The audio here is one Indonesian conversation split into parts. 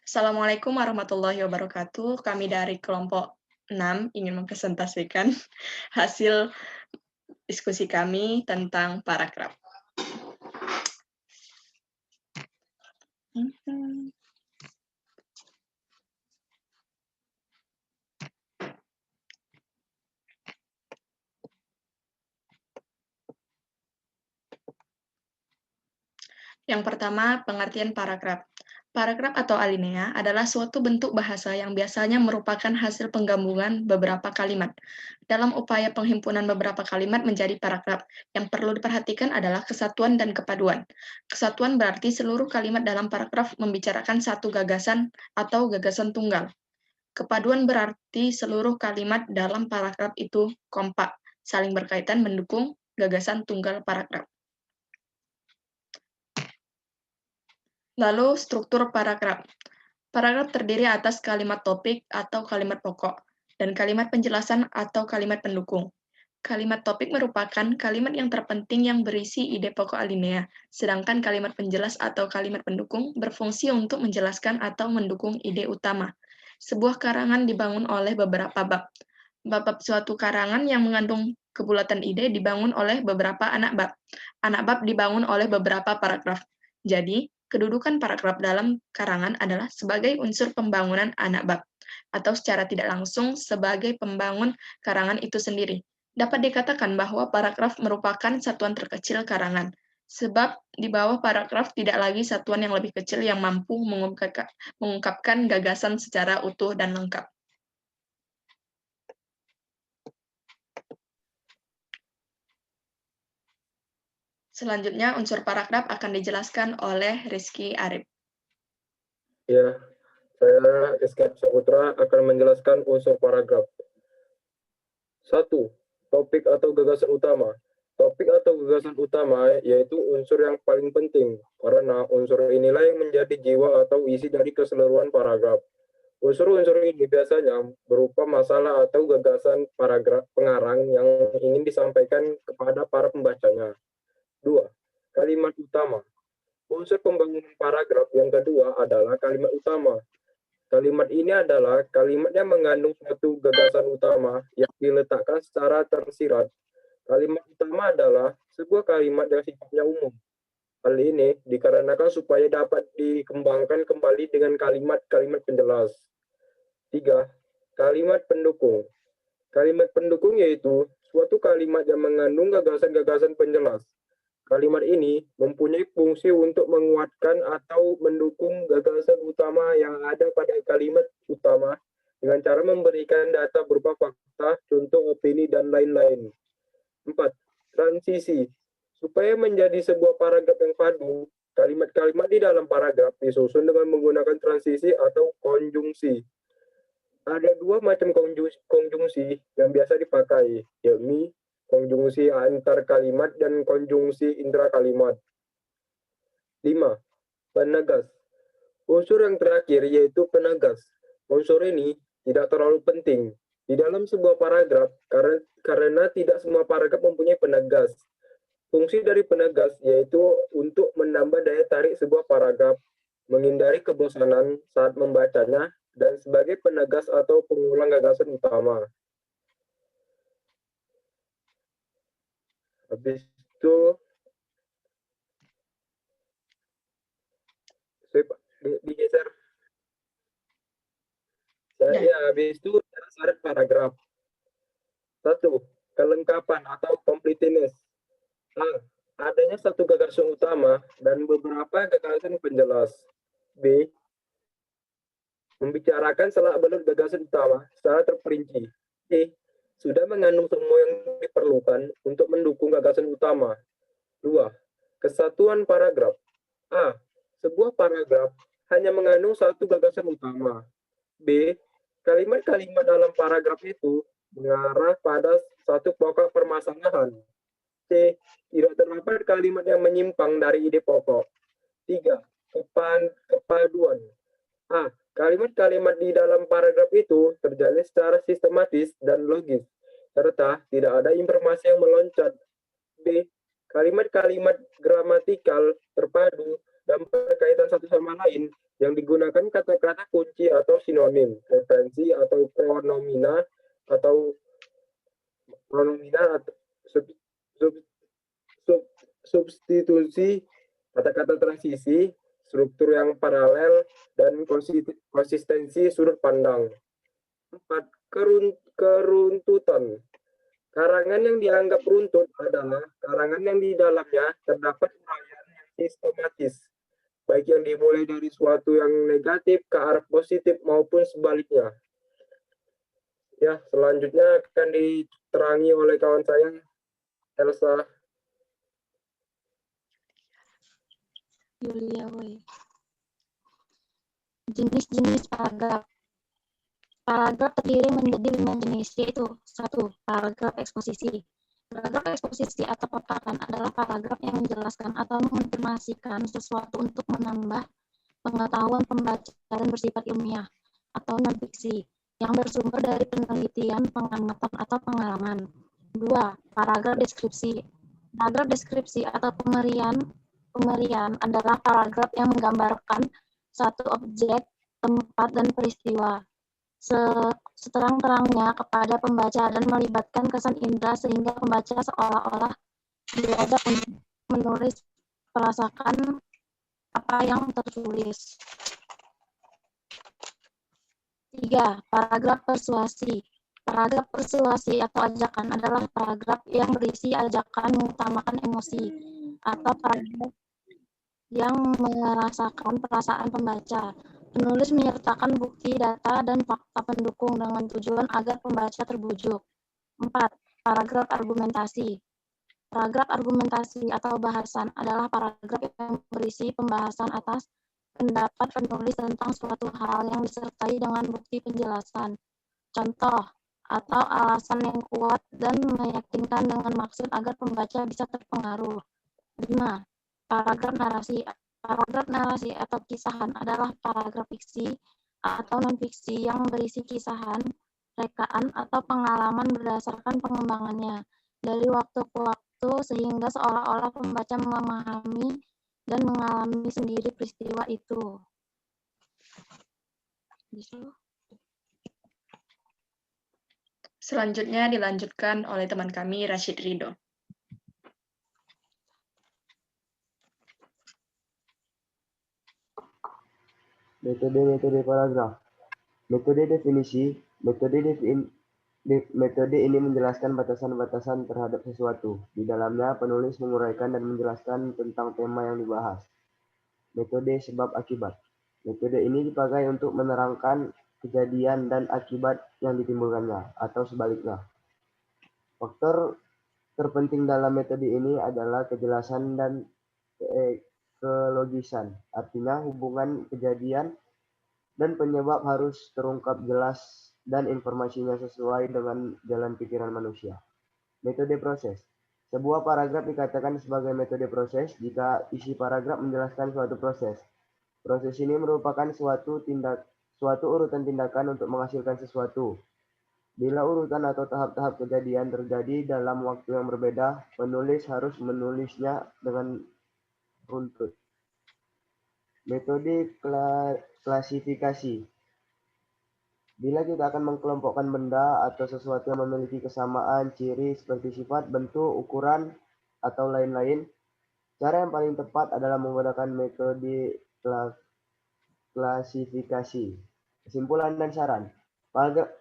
Assalamualaikum warahmatullahi wabarakatuh. Kami dari kelompok 6 ingin mempresentasikan hasil diskusi kami tentang paragraf. Yang pertama, pengertian paragraf. Paragraf atau alinea adalah suatu bentuk bahasa yang biasanya merupakan hasil penggabungan beberapa kalimat. Dalam upaya penghimpunan beberapa kalimat menjadi paragraf, yang perlu diperhatikan adalah kesatuan dan kepaduan. Kesatuan berarti seluruh kalimat dalam paragraf membicarakan satu gagasan atau gagasan tunggal. Kepaduan berarti seluruh kalimat dalam paragraf itu kompak, saling berkaitan mendukung gagasan tunggal paragraf. Lalu, struktur paragraf. Paragraf terdiri atas kalimat topik atau kalimat pokok, dan kalimat penjelasan atau kalimat pendukung. Kalimat topik merupakan kalimat yang terpenting yang berisi ide pokok alinea, sedangkan kalimat penjelas atau kalimat pendukung berfungsi untuk menjelaskan atau mendukung ide utama. Sebuah karangan dibangun oleh beberapa bab. Bab-bab suatu karangan yang mengandung kebulatan ide dibangun oleh beberapa anak bab. Anak bab dibangun oleh beberapa paragraf. Jadi, kedudukan paragraf dalam karangan adalah sebagai unsur pembangunan anak bab, atau secara tidak langsung sebagai pembangun karangan itu sendiri. Dapat dikatakan bahwa paragraf merupakan satuan terkecil karangan, sebab di bawah paragraf tidak lagi satuan yang lebih kecil yang mampu mengungkapkan gagasan secara utuh dan lengkap. Selanjutnya, unsur paragraf akan dijelaskan oleh Rizky Arif. Ya, saya Rizky Saputra akan menjelaskan unsur paragraf. 1. Topik atau gagasan utama. Topik atau gagasan utama yaitu unsur yang paling penting, karena unsur inilah yang menjadi jiwa atau isi dari keseluruhan paragraf. Unsur-unsur ini biasanya berupa masalah atau gagasan paragraf pengarang yang ingin disampaikan kepada para pembacanya. 2. Kalimat utama. Unsur pembangunan paragraf yang kedua adalah kalimat utama. Kalimat ini adalah kalimat yang mengandung suatu gagasan utama yang diletakkan secara tersirat. Kalimat utama adalah sebuah kalimat yang sifatnya umum. Hal ini dikarenakan supaya dapat dikembangkan kembali dengan kalimat-kalimat penjelas. 3. Kalimat pendukung. Kalimat pendukung yaitu suatu kalimat yang mengandung gagasan-gagasan penjelas. Kalimat ini mempunyai fungsi untuk menguatkan atau mendukung gagasan utama yang ada pada kalimat utama dengan cara memberikan data berupa fakta, contoh, opini, dan lain-lain. 4. Transisi. Supaya menjadi sebuah paragraf yang padu, kalimat-kalimat di dalam paragraf disusun dengan menggunakan transisi atau konjungsi. Ada dua macam konjungsi yang biasa dipakai, yakni konjungsi antar kalimat dan konjungsi intra kalimat. 5. Penegas. Unsur yang terakhir yaitu penegas. Unsur ini tidak terlalu penting di dalam sebuah paragraf karena tidak semua paragraf mempunyai penegas. Fungsi dari penegas yaitu untuk menambah daya tarik sebuah paragraf, menghindari kebosanan saat membacanya, dan sebagai penegas atau pengulang gagasan utama. Habis itu digeser. Habis itu syarat paragraf. 1. Kelengkapan atau completeness. A. Adanya satu gagasan utama dan beberapa gagasan penjelas. B. Membicarakan selak-beluk gagasan utama secara terperinci. C. Sudah mengandung semua yang diperlukan untuk mendukung gagasan utama. 2. Kesatuan paragraf. A. Sebuah paragraf hanya mengandung satu gagasan utama. B. Kalimat-kalimat dalam paragraf itu mengarah pada satu pokok permasalahan. C. Tidak terdapat kalimat yang menyimpang dari ide pokok. 3. Kepaduan. A. Kalimat-kalimat di dalam paragraf itu terjalin secara sistematis dan logis, serta tidak ada informasi yang meloncat. B. Kalimat-kalimat gramatikal terpadu dan berkaitan satu sama lain, yang digunakan kata-kata kunci atau sinonim, referensi atau pronomina atau sub, sub, sub, substitusi, kata-kata transisi, struktur yang paralel, dan konsistensi sudut pandang. 4. Keruntutan. Karangan yang dianggap runtut adalah karangan yang di dalamnya terdapat uraian yang sistematis, baik yang dimulai dari suatu yang negatif ke arah positif maupun sebaliknya. Ya, selanjutnya akan diterangi oleh kawan saya, Elsa. Yulia, jenis-jenis paragraf. Paragraf terdiri menjadi 5 jenis, yaitu 1. Paragraf eksposisi. Paragraf eksposisi atau paparan adalah paragraf yang menjelaskan atau menginformasikan sesuatu untuk menambah pengetahuan pembaca dan bersifat ilmiah atau non-fiksi yang bersumber dari penelitian, pengamatan, atau pengalaman. 2. Paragraf deskripsi. Paragraf deskripsi atau pemerian adalah paragraf yang menggambarkan satu objek, tempat, dan peristiwa seterang-terangnya kepada pembaca dan melibatkan kesan indera sehingga pembaca seolah-olah diajak untuk menulis merasakan apa yang tertulis. 3. Paragraf persuasi. Paragraf persuasi atau ajakan adalah paragraf yang berisi ajakan mengutamakan emosi atau paragraf yang merasakan perasaan pembaca. Penulis menyertakan bukti, data, dan fakta pendukung dengan tujuan agar pembaca terbujuk. 4. Paragraf argumentasi. Paragraf argumentasi atau bahasan adalah paragraf yang berisi pembahasan atas pendapat penulis tentang suatu hal yang disertai dengan bukti penjelasan, contoh, atau alasan yang kuat dan meyakinkan dengan maksud agar pembaca bisa terpengaruh. 5. Paragraf narasi. Paragraf narasi atau kisahan adalah paragraf fiksi atau non-fiksi yang berisi kisahan, rekaan, atau pengalaman berdasarkan pengembangannya dari waktu ke waktu sehingga seolah-olah pembaca memahami dan mengalami sendiri peristiwa itu. Selanjutnya dilanjutkan oleh teman kami, Rashid Ridho. Metode paragraf. Metode definisi. Metode ini menjelaskan batasan-batasan terhadap sesuatu. Di dalamnya, penulis menguraikan dan menjelaskan tentang tema yang dibahas. Metode sebab akibat. Metode ini dipakai untuk menerangkan kejadian dan akibat yang ditimbulkannya, atau sebaliknya. Faktor terpenting dalam metode ini adalah kejelasan dan kelogisan. Artinya, hubungan kejadian dan penyebab harus terungkap jelas dan informasinya sesuai dengan jalan pikiran manusia. Metode proses. Sebuah paragraf dikatakan sebagai metode proses jika isi paragraf menjelaskan suatu proses. Proses ini merupakan suatu urutan tindakan untuk menghasilkan sesuatu. Bila urutan atau tahap-tahap kejadian terjadi dalam waktu yang berbeda, penulis harus menulisnya dengan runtut. Metode klasifikasi. Bila kita akan mengkelompokkan benda atau sesuatu yang memiliki kesamaan, ciri seperti sifat, bentuk, ukuran, atau lain-lain, cara yang paling tepat adalah menggunakan metode klasifikasi. Kesimpulan dan saran.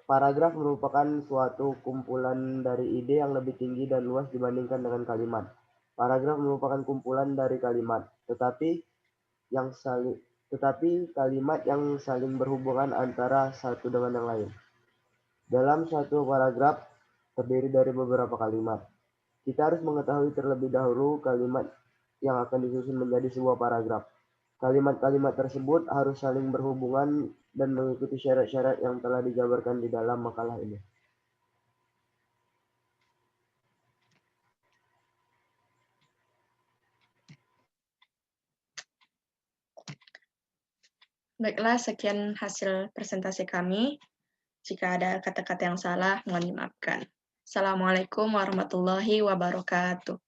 Paragraf merupakan suatu kumpulan dari ide yang lebih tinggi dan luas dibandingkan dengan kalimat. Paragraf merupakan kumpulan dari kalimat, tetapi kalimat yang saling berhubungan antara satu dengan yang lain. Dalam satu paragraf terdiri dari beberapa kalimat. Kita harus mengetahui terlebih dahulu kalimat yang akan disusun menjadi sebuah paragraf. Kalimat-kalimat tersebut harus saling berhubungan dan mengikuti syarat-syarat yang telah dijabarkan di dalam makalah ini. Baiklah, sekian hasil presentasi kami. Jika ada kata-kata yang salah, mohon dimaafkan. Assalamualaikum warahmatullahi wabarakatuh.